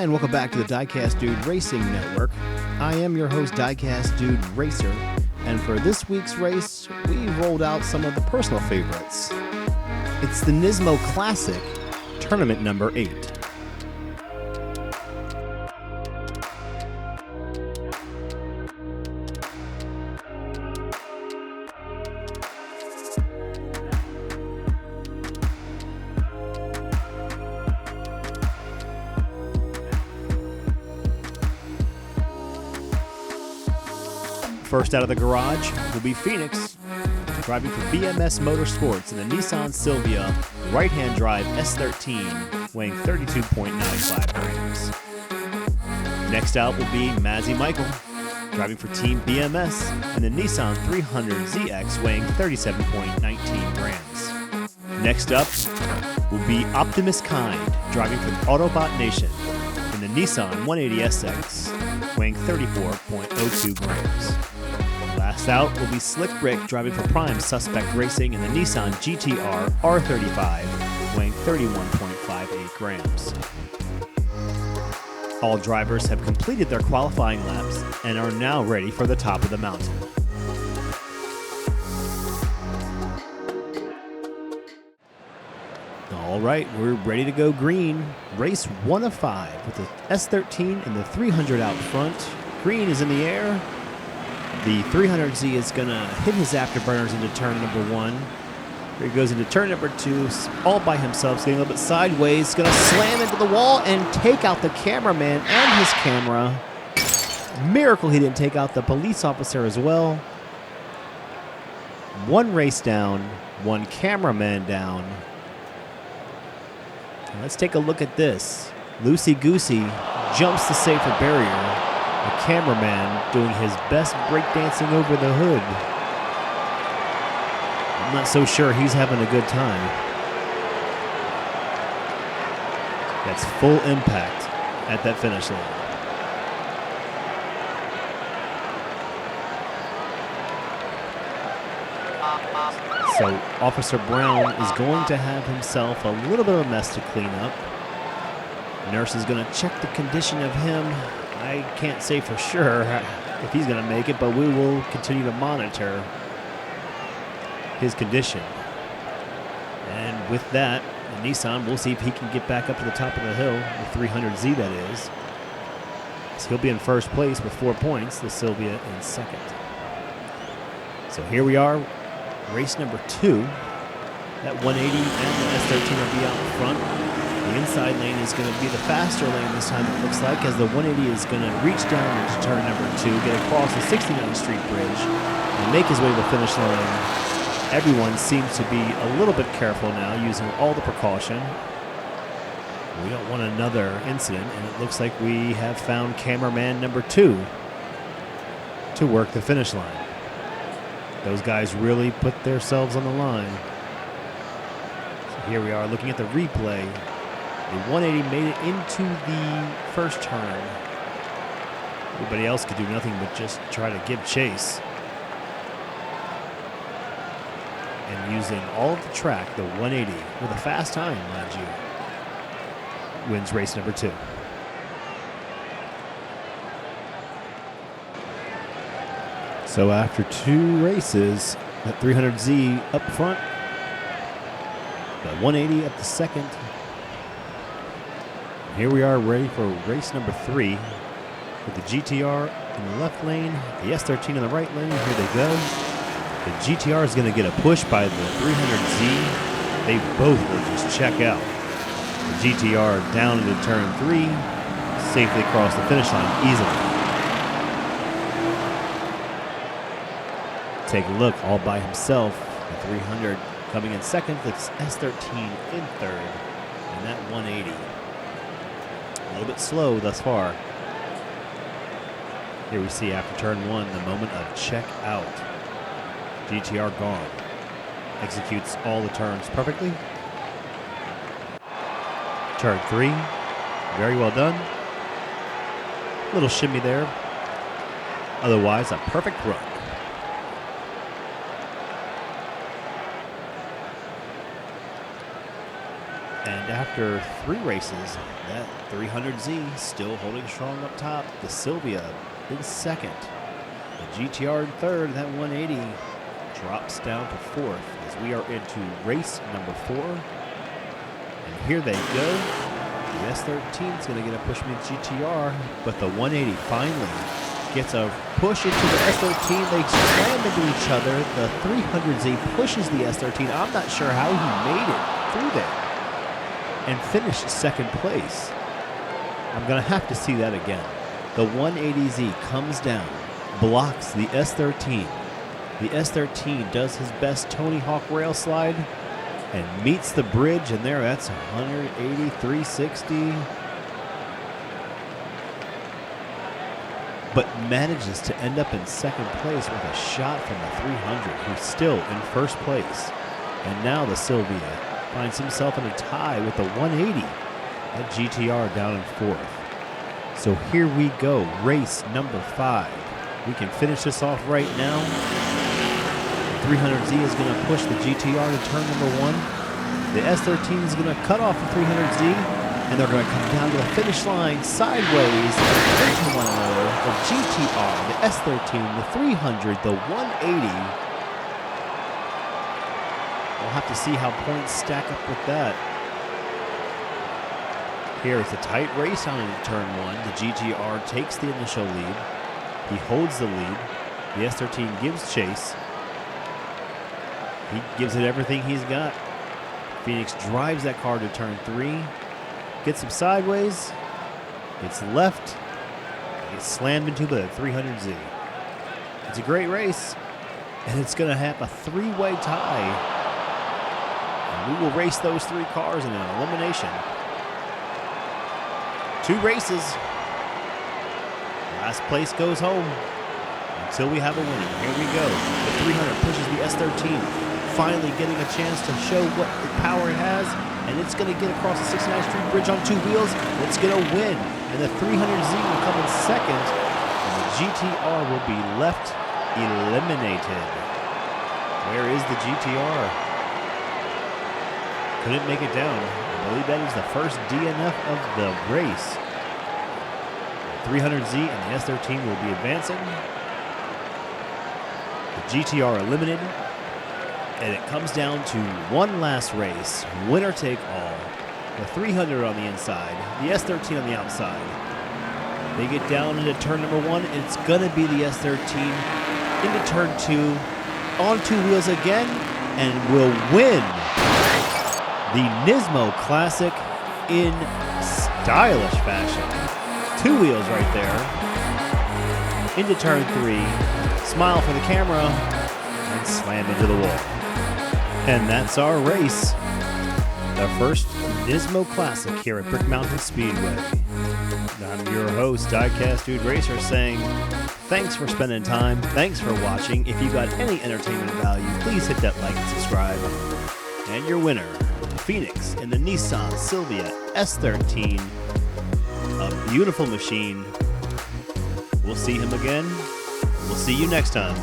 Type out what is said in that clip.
And welcome back to the Diecast Dude Racing Network. I am your host, Diecast Dude Racer, and for this week's race, we rolled out some of the personal favorites. It's the Nismo Classic, tournament number 8. First out of the garage will be Phoenix, driving for BMS Motorsports in the Nissan Silvia right-hand drive S13, weighing 32.95 grams. Next out will be Mazzy Michael, driving for Team BMS in the Nissan 300ZX, weighing 37.19 grams. Next up will be Optimus Kind, driving for Autobot Nation in the Nissan 180SX, weighing 34.02 grams. Last out will be Slick Rick, driving for Prime Suspect Racing in the Nissan GTR R35, weighing 31.58 grams. All drivers have completed their qualifying laps and are now ready for the top of the mountain. All right, we're ready to go green. Race 1 of 5 with the S13 and the 300 out front. Green is in the air. The 300Z is going to hit his afterburners into turn number 1. Here he goes into turn number 2, all by himself, getting a little bit sideways. Going to slam into the wall and take out the cameraman and his camera. Miracle he didn't take out the police officer as well. 1 race down, 1 cameraman down. Let's take a look at this. Loosey Goosey jumps the safer barrier. The cameraman doing his best breakdancing over the hood. I'm not so sure he's having a good time. That's full impact at that finish line. So Officer Brown is going to have himself a little bit of a mess to clean up. Nurse is going to check the condition of him. I can't say for sure if he's going to make it, but we will continue to monitor his condition. And with that, the Nissan, we'll see if he can get back up to the top of the hill, the 300Z that is. So he'll be in first place with 4 points, the Silvia in second. So here we are, race number 2. That 180 and the S13 will be out front. The inside lane is going to be the faster lane this time, it looks like, as the 180 is going to reach down into turn number 2, get across the 69th Street Bridge, and make his way to the finish line. Everyone seems to be a little bit careful now, using all the precaution. We don't want another incident, and it looks like we have found cameraman number 2 to work the finish line. Those guys really put themselves on the line. So here we are looking at the replay. The 180 made it into the first turn. Everybody else could do nothing but just try to give chase. And using all of the track, the 180, with a fast time, mind you, wins race number 2. So after 2 races, that 300Z up front, the 180 up the second. Here we are ready for race number 3 with the GTR in the left lane, the S13 in the right lane. Here they go. The GTR is going to get a push by the 300Z. They both will just check out. The GTR down into turn 3, safely across the finish line easily. Take a look, all by himself. The 300 coming in second, the S13 in third, and that 180. A little bit slow thus far. Here we see after turn 1, the moment of check out. GTR gone. Executes all the turns perfectly. Turn 3, very well done. Little shimmy there. Otherwise, a perfect run. And after 3 races, that 300Z still holding strong up top. The Silvia in second. The GTR in third. That 180 drops down to fourth as we are into race number 4. And here they go. The S13 is going to get a push from the GTR, but the 180 finally gets a push into the S13. They slam into each other. The 300Z pushes the S13. I'm not sure how he made it through there and finished second place. I'm going to have to see that again. The 180Z comes down, blocks the S13. The S13 does his best Tony Hawk rail slide and meets the bridge, and there, that's 180, 360. But manages to end up in second place with a shot from the 300, who's still in first place. And now the Silvia finds himself in a tie with the 180. That GTR down in fourth. So here we go, race number 5. We can finish this off right now. The 300Z is going to push the GTR to turn number 1. The S13 is going to cut off the 300Z, and they're going to come down to the finish line sideways into one another. The GTR, the S13, the 300, the 180. We'll have to see how points stack up with that. Here is a tight race on into turn 1. The GTR takes the initial lead. He holds the lead. The S13 gives chase. He gives it everything he's got. Phoenix drives that car to turn 3. Gets him sideways. Gets left. Gets slammed into the 300Z. It's a great race. And it's going to have a 3-way tie. We will race those 3 cars in an elimination. 2 races. Last place goes home until we have a winner. Here we go. The 300 pushes the S13, finally getting a chance to show what power it has, and it's going to get across the 69th Street Bridge on 2 wheels. It's going to win, and the 300Z will come in second, and the GTR will be left eliminated. Where is the GTR? Couldn't make it down. I believe that is the first DNF of the race. The 300Z and the S13 will be advancing. The GTR eliminated. And it comes down to one last race. Winner take all. The 300 on the inside. The S13 on the outside. They get down into turn number 1. And it's going to be the S13 into turn 2. On 2 wheels again. And will win the Nismo Classic in stylish fashion. 2 wheels right there. Into turn 3. Smile for the camera. And slam into the wall. And that's our race. The first Nismo Classic here at Brick Mountain Speedway. I'm your host, Diecast Racer, saying thanks for spending time. Thanks for watching. If you got any entertainment value, please hit that like and subscribe. And your winner, Phoenix in the Nissan Silvia S13. A beautiful machine. We'll see him again. We'll see you next time.